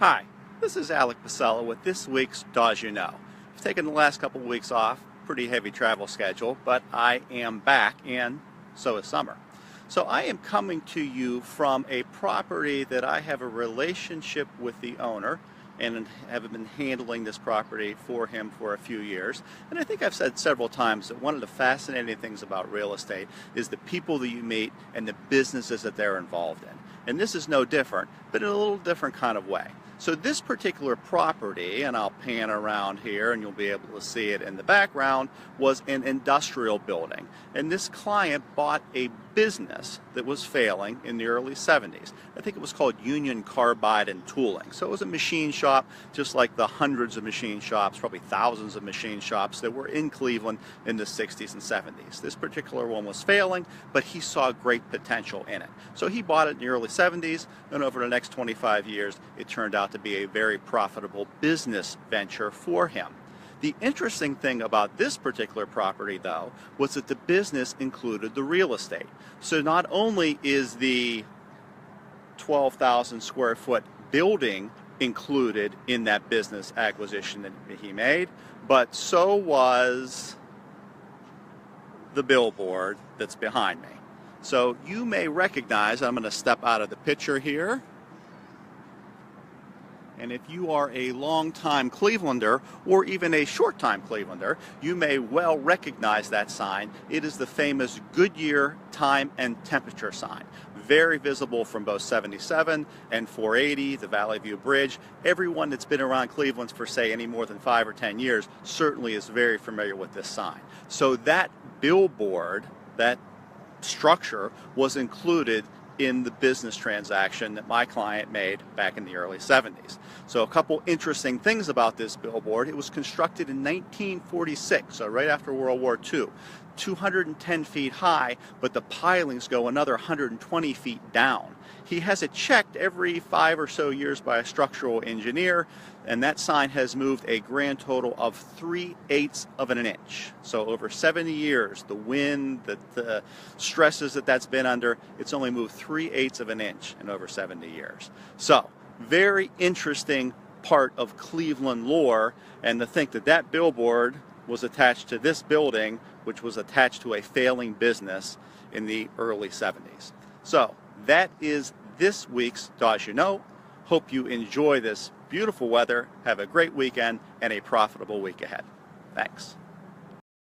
Hi, this is Alec Pasella with this week's Daus You Know. I've taken the last couple of weeks off, pretty heavy travel schedule, but I am back and so is summer. So I am coming to you from a property that I have a relationship with the owner and have been handling this property for him for a few years. And I think I've said several times that one of the fascinating things about real estate is the people that you meet and the businesses that they're involved in. And this is no different, but in a little different kind of way. So this particular property, and I'll pan around here and you'll be able to see it in the background, was an industrial building. And this client bought a business that was failing in the early 70s. I think it was called Union Carbide and Tooling. So it was a machine shop just like the hundreds of machine shops, probably thousands of machine shops that were in Cleveland in the 60s and 70s. This particular one was failing, but he saw great potential in it. So he bought it in the early 70s, and over the next 25 years it turned out to be a very profitable business venture for him. The interesting thing about this particular property, though, was that the business included the real estate. So not only is the 12,000 square foot building included in that business acquisition that he made, but so was the billboard that's behind me. So you may recognize, I'm going to step out of the picture here, and if you are a long-time Clevelander or even a short-time Clevelander, you may well recognize that sign. It is the famous Goodyear time and temperature sign. Very visible from both 77 and 480, the Valley View Bridge. Everyone that's been around Cleveland for, say, any more than 5 or 10 years certainly is very familiar with this sign. So that billboard, that structure, was included in the business transaction that my client made back in the early 70s. So a couple interesting things about this billboard. It was constructed in 1946, so right after World War II. 210 feet high, but the pilings go another 120 feet down. He has it checked every 5 or so years by a structural engineer, and that sign has moved a grand total of 3/8 of an inch. So over 70 years, the wind, the stresses that's been under, it's only moved 3/8 of an inch in over 70 years. So very interesting part of Cleveland lore, and to think that that billboard was attached to this building, which was attached to a failing business in the early 70s. So that is this week's Daus You Know. Hope you enjoy this beautiful weather, have a great weekend, and a profitable week ahead. Thanks.